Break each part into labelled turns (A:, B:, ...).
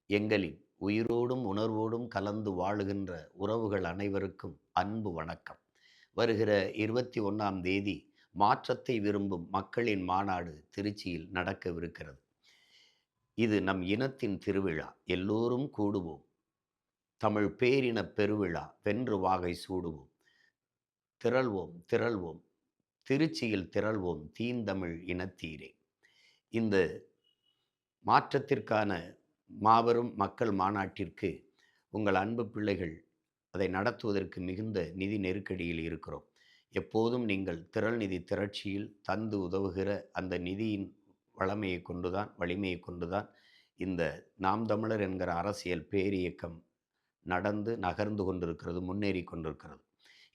A: எங்களின் உயிரோடும் உணர்வோடும் கலந்து வாழுகின்ற உறவுகள் அனைவருக்கும் அன்பு வணக்கம். வருகிற 21ஆம் தேதி மாற்றத்தை விரும்பும் மக்களின் மாநாடு திருச்சியில் நடக்கவிருக்கிறது. இது நம் இனத்தின் திருவிழா. எல்லோரும் கூடுவோம். தமிழ் பேரின பெருவிழா. வென்று வாகை சூடுவோம். திரள்வோம் திரள்வோம் திருச்சியில் திரள்வோம் தீந்தமிழ் இனத்தீரே. இந்த மாற்றத்திற்கான மாபெரும் மக்கள் மாநாட்டிற்கு உங்கள் அன்பு பிள்ளைகள் அதை நடத்துவதற்கு மிகுந்த நிதி நெருக்கடியில் இருக்கிறோம். எப்போதும் நீங்கள் திரள் நிதி திரட்சியில் தந்து உதவுகிற அந்த நிதியின் வலிமையை கொண்டுதான் இந்த நாம் தமிழர் என்கிற அரசியல் பேரியக்கம் நகர்ந்து கொண்டிருக்கிறது, முன்னேறி கொண்டிருக்கிறது.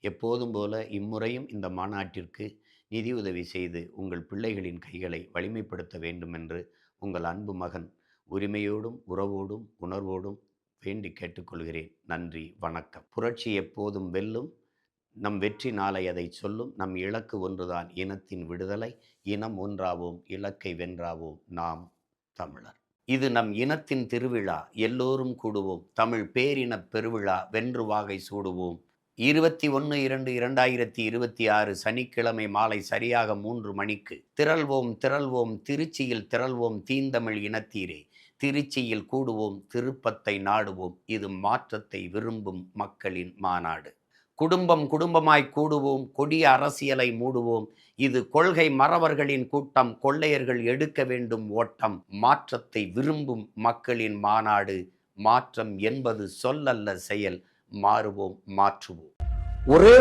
A: எப்போதும் போல இம்முறையும் இந்த மாநாட்டிற்கு நிதி உதவி செய்து உங்கள் பிள்ளைகளின் கைகளை வலிமைப்படுத்த வேண்டும் என்று உங்கள் அன்பு மகன் உரிமையோடும் உறவோடும் உணர்வோடும் வேண்டி கேட்டுக்கொள்கிறேன். நன்றி, வணக்கம். புரட்சி எப்போதும் வெல்லும். நம் வெற்றி நாளை அதை சொல்லும். நம் இலக்கு ஒன்றுதான், இனத்தின் விடுதலை. இனம் ஒன்றாவோம், இலக்கை வென்றாவோம், நாம் தமிழர். இது நம் இனத்தின் திருவிழா. எல்லோரும் கூடுவோம். தமிழ் பேரின பெருவிழா. வென்று வாகை சூடுவோம். 21/2/2026 சனிக்கிழமை மாலை சரியாக 3 மணிக்கு திரள்வோம் திரள்வோம் திருச்சியில் திரள்வோம் தீந்தமிழ் இனத்தீரே. திருச்சியில் கூடுவோம், திருப்பத்தை நாடுவோம். இது மாற்றத்தை விரும்பும் மக்களின் மாநாடு. குடும்பம் குடும்பமாய் கூடுவோம், கொடிய அரசியலை மூடுவோம். இது கொள்கை மறவர்களின் கூட்டம், கொள்ளையர்கள் எடுக்க வேண்டும் ஓட்டம். மாற்றத்தை விரும்பும் மக்களின் மாநாடு. மாற்றம் என்பது சொல்லல்ல செயல். மாறுவோம், மாற்றுவோம்.
B: ஒரே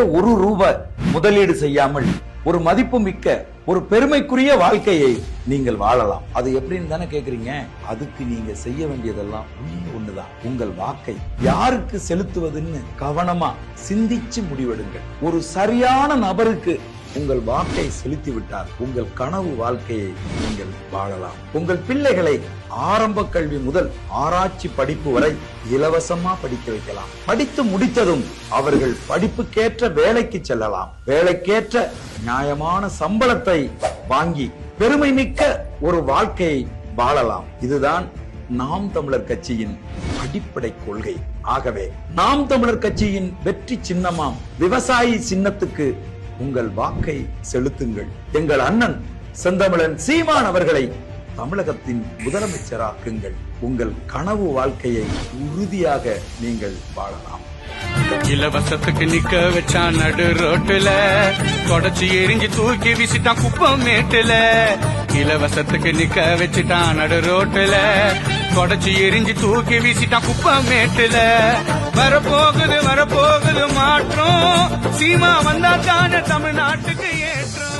B: ரூபாய் முதலீடு செய்யாமல் ஒரு மதிப்பு மிக்க ஒரு பெருமைக்குரிய வாழ்க்கையை நீங்கள் வாழலாம். அது எப்படின்னு தானே கேக்குறீங்க? அதுக்கு நீங்க செய்ய வேண்டியதெல்லாம் ஒண்ணுதான். உங்கள் வாக்கை யாருக்கு செலுத்துவதுன்னு கவனமா சிந்திச்சு முடிவெடுங்கள். ஒரு சரியான நபருக்கு உங்கள் வாக்கை செலுத்தி விட்டால் உங்கள் கனவு வாழ்க்கையை நீங்கள் வாழலாம். உங்கள் பிள்ளைகளை ஆரம்ப கல்வி முதல் ஆராய்ச்சி படிப்பு வரை இலவசமா படிக்க வைக்கலாம். படித்து முடித்ததும் அவர்கள் படிப்புக்கேற்ற வேலைக்கு செல்லலாம். வேலைக்கேற்ற நியாயமான சம்பளத்தை வாங்கி பெருமை மிக்க ஒரு வாழ்க்கையை வாழலாம். இதுதான் நாம் தமிழர் கட்சியின் அடிப்படை கொள்கை. ஆகவே நாம் தமிழர் கட்சியின் வெற்றி சின்னமாம் விவசாயி சின்னத்துக்கு உங்கள் வாக்கை செலுத்துங்கள். எங்கள் அண்ணன் செந்தமிழன் சீமான் அவர்களை தமிழகத்தின் முதலமைச்சராக்குங்கள். உங்கள் கனவு வாழ்க்கையை உறுதியாக நீங்கள் வாழலாம்.
C: இலவசத்துக்கு நிக்க வச்சா நடு ரோட்டுல, தொடச்சி எரிஞ்சு தூக்கி வீசிட்டான் குப்பம் மேட்டுல. இலவசத்துக்கு நிக்க வச்சுட்டான் நடு ரோட்டுல, தொடச்சி எரிஞ்சு தூக்கி வீசிட்டான் குப்பம் மேட்டுல. வரப்போகுது மாற்றம். சீமா வந்தா தானே தமிழ்நாட்டுக்கு ஏற்றம்.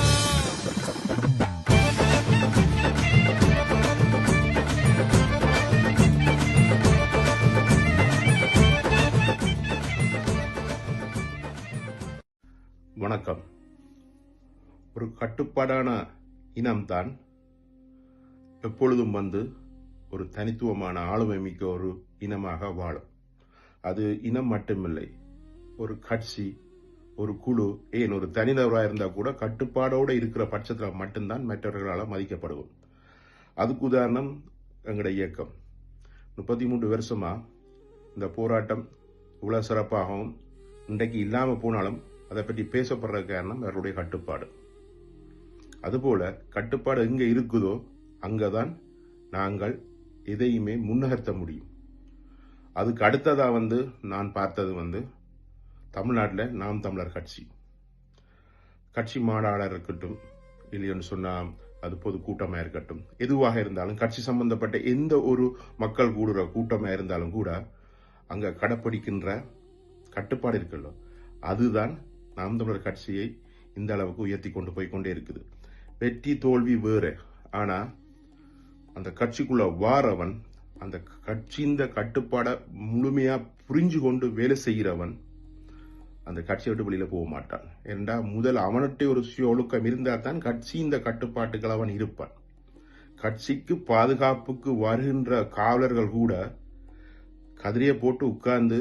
D: வணக்கம். ஒரு கட்டுப்பாடான இனம்தான் எப்பொழுதும் ஒரு தனித்துவமான ஆளுமை மிக்க ஒரு இனமாக வாழும். அது இனம் மட்டுமில்லை, ஒரு கட்சி, ஒரு குழு, ஏன் ஒரு தனிநபராக இருந்தால் கூட கட்டுப்பாடோடு இருக்கிற பட்சத்தில் மட்டும்தான் மற்றவர்களால் மதிக்கப்படுவோம். அதுக்கு உதாரணம் எங்களுடைய இயக்கம். 33 வருஷமா இந்த போராட்டம் இவ்வளவு சிறப்பாகவும் இன்றைக்கு இல்லாமல் போனாலும் அதை பற்றி பேசப்படுற காரணம் அவர்களுடைய கட்டுப்பாடு. அதுபோல கட்டுப்பாடு எங்க இருக்குதோ அங்கதான் நாங்கள் எதையுமே முன்னகர்த்த முடியும். அதுக்கு அடுத்ததா நான் பார்த்தது தமிழ்நாட்டில் நாம் தமிழர் கட்சி மாநாடாக இருக்கட்டும், இல்லைன்னு சொன்னா அது பொது கூட்டமா இருக்கட்டும், எதுவாக இருந்தாலும் கட்சி சம்பந்தப்பட்ட எந்த ஒரு மக்கள் கூடுற கூட்டமா இருந்தாலும் கூட அங்க கடைப்பிடிக்கின்ற கட்டுப்பாடு இருக்குல்ல, அதுதான் நாம் தமிழர் கட்சியை இந்த அளவுக்கு உயர்த்தி கொண்டு போய் கொண்டே இருக்குது. வெற்றி தோல்வி வேறு, ஆனா அந்த கட்சிக்குள்ள வாரவன், அந்த கட்சியின் கட்டுப்பாட முழுமையா புரிஞ்சு கொண்டு வேலை செய்கிறவன் அந்த கட்சியை விட்டு வெளியில போக மாட்டான். ஏண்டா முதல் அவன்கிட்ட ஒரு சுய ஒழுக்கம் இருந்தா தான் கட்சி இந்த கட்டுப்பாட்டுகள் அவன் இருப்பான். கட்சிக்கு பாதுகாப்புக்கு வருகின்ற காவலர்கள் கூட கதிரையை போட்டு உட்கார்ந்து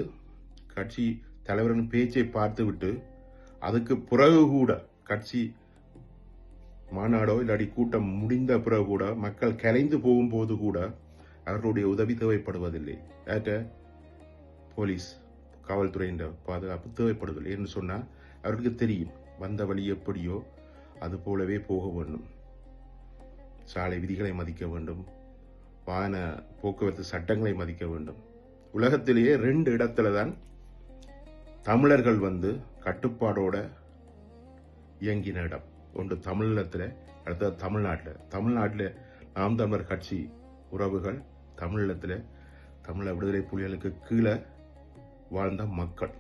D: கட்சி தலைவரின் பேச்சை பார்த்து விட்டு அதுக்கு பிறகு கூட கட்சி மாநாடோ இல்லாடி கூட்டம் முடிந்த பிறகு கூட மக்கள் கலைந்து போகும்போது கூட அவர்களுடைய உதவி தேவைப்படுவதில்லை. போலீஸ் காவல்துறையின் பாதுகாப்பு தேவைப்படுவதில்லை என்று சொன்னால் அவர்களுக்கு தெரியும் வந்த வழி எப்படியோ அது போலவே போக வேண்டும். சாலை விதிகளை மதிக்க வேண்டும், வாகன போக்குவரத்து சட்டங்களை மதிக்க வேண்டும். உலகத்திலேயே 2 இடத்துல தான் தமிழர்கள் கட்டுப்பாடோட இயங்கின இடம். ஒன்று தமிழீழத்தில், அடுத்தது தமிழ்நாட்டில். தமிழ்நாட்டில் நாம் தமிழர் கட்சி உறவுகள், தமிழீழத்தில் தமிழ விடுதலை புலிகளுக்கு கீழே வாழ்ந்த மக்கள்.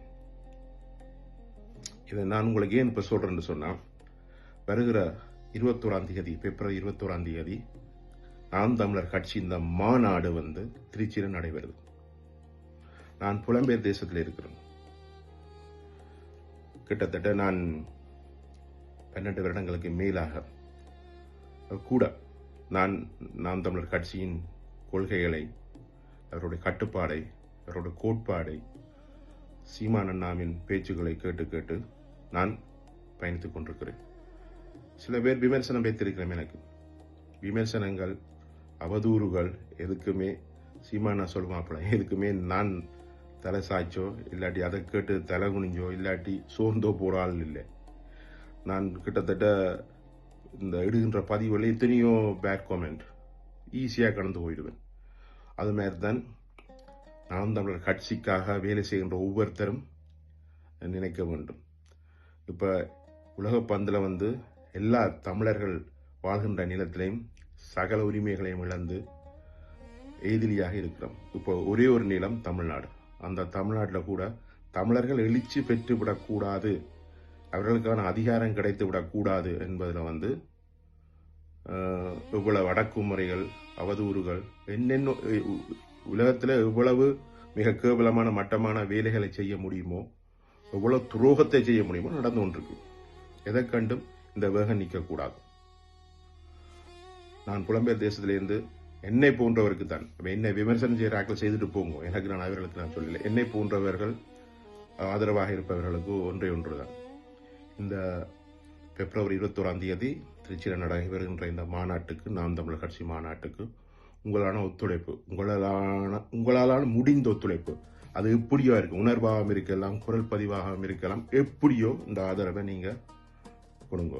D: இதை நான் உங்களுக்கு ஏன் இப்ப சொல்றேன்னு சொன்னா, வருகிற 21ஆம் தேதி, பிப்ரவரி 21ஆம் தேதி நாம் தமிழர் கட்சி இந்த மாநாடு திருச்சியில் நடைபெறுது. நான் புலம்பெயர் தேசத்தில் இருக்கிறேன். கிட்டத்தட்ட நான் 12 வருடங்களுக்கு மேலாக கூட நான் நாம் தமிழர் கட்சியின் கொள்கைகளை, அவருடைய கட்டுப்பாடை, அவருடைய கோட்பாடை, சீமான் அண்ணாவின் பேச்சுக்களை கேட்டு கேட்டு நான் பயணித்துக் கொண்டிருக்கிறேன். சில பேர் விமர்சனம் வைத்திருக்கிறேன். எனக்கு விமர்சனங்கள், அவதூறுகள் எதுக்குமே சீமானா சொல்லுவாப்புல, எதுக்குமே நான் தலை சாய்ச்சோ இல்லாட்டி அதை கேட்டு தலை குனிஞ்சோ இல்லாட்டி சோர்ந்தோ போற ஆள் இல்லை. நான் கிட்டத்தட்ட இந்த இடுகின்ற பதிவுல எத்தனையோ பேட் காமெண்ட் ஈஸியாக கடந்து போயிடுவேன். அது மாதிரி தான் நாம் தமிழர் கட்சிக்காக வேலை செய்கின்ற ஒவ்வொருத்தரும் நினைக்க வேண்டும். இப்ப உலக பந்தில் எல்லா தமிழர்கள் வாழ்கின்ற நிலத்திலையும் சகல உரிமைகளையும் இழந்து எதிரியாக இருக்கிறோம். இப்போ ஒரே ஒரு நிலம் தமிழ்நாடு. அந்த தமிழ்நாட்டில் கூட தமிழர்கள் எழுச்சி பெற்று விடக்கூடாது, அவர்களுக்கான அதிகாரம் கிடைத்து விடக்கூடாது என்பதில் இவ்வளவு அடக்குமுறைகள், அவதூறுகள், என்னென்ன உலகத்தில் எவ்வளவு மிக கேவலமான மட்டமான வேலைகளை செய்ய முடியுமோ, எவ்வளவு துரோகத்தை செய்ய முடியுமோ நடந்து கொண்டிருக்கு. எதை கண்டும் இந்த வேகம் நிற்கக்கூடாது. நான் புலம்பெயர் தேசத்திலிருந்து என்னை போன்றவருக்கு தான், என்னை விமர்சனம் செய்கிற ஆக்கள் செய்துட்டு போங்க, எனக்கு நான் அவர்களுக்கு நான் சொல்லல. என்னை போன்றவர்கள் ஆதரவாக இருப்பவர்களுக்கு ஒன்றே ஒன்றுதான், இந்த பிப்ரவரி 21ஆம் தேதி திருச்சியில் நடைபெறுகின்ற இந்த மாநாட்டுக்கு, நாம் தமிழர் கட்சி மாநாட்டுக்கு உங்களான ஒத்துழைப்பு, உங்களால் முடிந்த ஒத்துழைப்பு, அது எப்படியோ இருக்கு, உணர்வாகவும் இருக்கலாம், குரல் பதிவாகவும் இருக்கலாம், எப்படியோ இந்த ஆதரவை நீங்க கொடுங்க.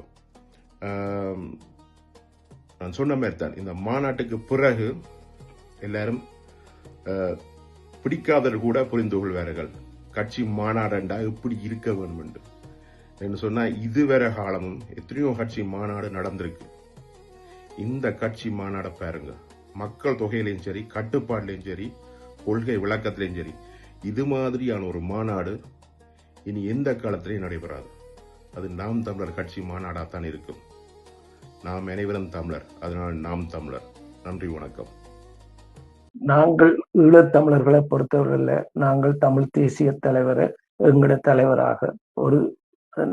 D: நான் சொன்ன மாதிரி தான் இந்த மாநாட்டுக்கு பிறகு எல்லாரும் பிடிக்காதவர் கூட புரிந்து கொள்வார்கள் கட்சி மாநாடண்டா எப்படி இருக்க வேண்டும் என்று சொன்னா. இதுவரை காலமும் எத்தனையோ கட்சி மாநாடு நடந்திருக்கு. இந்த கட்சி மாநாட பாருங்க, மக்கள் தொகையிலையும் சரி, கட்டுப்பாடுலையும் சரி, கொள்கை விளக்கத்திலையும் சரி, இது மாதிரியான ஒரு மாநாடு இனி எந்த காலத்திலையும் நடைபெறாது. அது நாம் தமிழர் கட்சி மாநாடாத்தான் இருக்கும். நாம் அனைவரும் தமிழர், அதனால் நாம் தமிழர். நன்றி, வணக்கம்.
E: நாங்கள் ஈழத்தமிழர்களை பொறுத்தவரையில் நாங்கள் தமிழ் தேசிய தலைவரை எங்களோட தலைவராக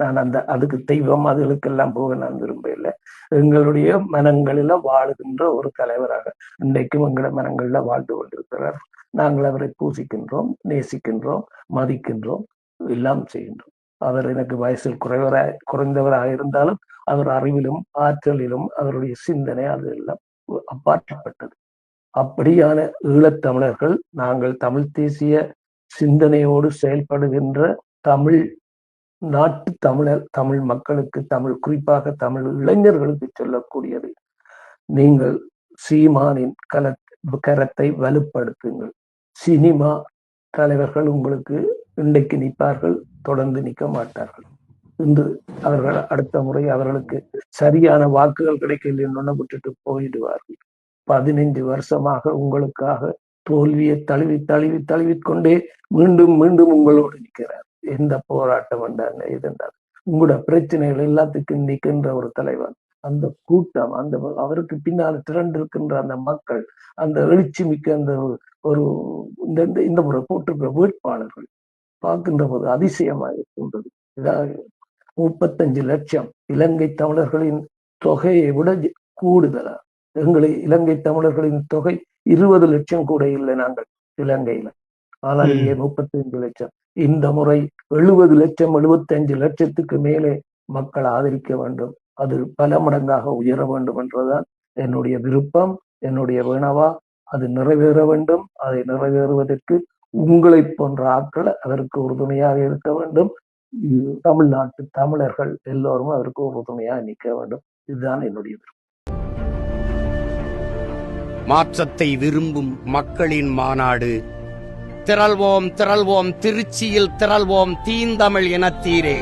E: நான் அதுக்கு தெய்வம் அதுகளுக்கெல்லாம் போக நான் விரும்பவில்லை. எங்களுடைய மனங்களில வாழுகின்ற ஒரு தலைவராக இன்றைக்கும் எங்களோட மனங்களில் வாழ்ந்து கொண்டிருக்கிறார். நாங்கள் அவரை பூசிக்கின்றோம், நேசிக்கின்றோம், மதிக்கின்றோம், எல்லாம் செய்கின்றோம். அவர் எனக்கு வயசில் குறைந்தவராக இருந்தாலும் அவர் அறிவிலும் ஆற்றலிலும் அவருடைய சிந்தனை அது எல்லாம் அப்பாற்பட்டது. அப்படியான ஈழத்தமிழர்கள் நாங்கள் தமிழ் தேசிய சிந்தனையோடு செயல்படுகின்ற தமிழ் நாட்டு தமிழ் மக்களுக்கு, குறிப்பாக தமிழ் இளைஞர்களுக்கு சொல்லக்கூடியது, நீங்கள் சீமானின் கரத்தை வலுப்படுத்துங்கள். சினிமா தலைவர்கள் உங்களுக்கு இன்றைக்கு நிற்பார்கள், தொடர்ந்து நிற்க மாட்டார்கள். இன்று அவர்கள் அடுத்த முறை அவர்களுக்கு சரியான வாக்குகள் கிடைக்கலன்னு விட்டுட்டு போயிடுவார்கள். 15 வருஷமாக உங்களுக்காக தோல்வியை தழுவிக்கொண்டே மீண்டும் மீண்டும் உங்களோடு நிற்கிறார். எந்த போராட்டம் என்றாங்க இதென்றால் உங்களோட பிரச்சனைகள் எல்லாத்துக்கும் நிற்கின்ற ஒரு தலைவர், அந்த கூட்டம், அவருக்கு பின்னால் திரண்டிருக்கின்ற அந்த மக்கள், அந்த எழுச்சி மிக்க அந்த ஒரு இந்த முறை போட்டிருக்கிற வேட்பாளர்கள் பார்க்கின்ற போது அதிசயமாக இருக்கின்றது. 35 லட்சம் இலங்கை தமிழர்களின் தொகையை விட கூடுதலா. இலங்கை தமிழர்களின் தொகை 20 லட்சம் கூட இல்லை நாங்கள் இலங்கையில. ஆனால் இங்கே 35 லட்சம். இந்த முறை 70 லட்சம் 75 லட்சத்துக்கு மேலே மக்கள் ஆதரிக்க வேண்டும். அது பல மடங்காக உயர வேண்டும் என்றுதான் என்னுடைய விருப்பம், என்னுடைய வினவா. அது நிறைவேற வேண்டும். அதை நிறைவேறுவதற்கு உங்களை போன்ற ஆட்கள் அதற்கு உறுதுணையாக இருக்க வேண்டும். தமிழ்நாட்டு தமிழர்கள் எல்லோரும் அதற்கு உறுதுணையாக நிற்க வேண்டும். இதுதான் என்னுடைய விருப்பம்.
F: மாற்றத்தை விரும்பும் மக்களின் மாநாடு. திரள்வோம் திரள்வோம் திருச்சியில் திரள்வோம் தீந்தமிழ் இனத்தீரே.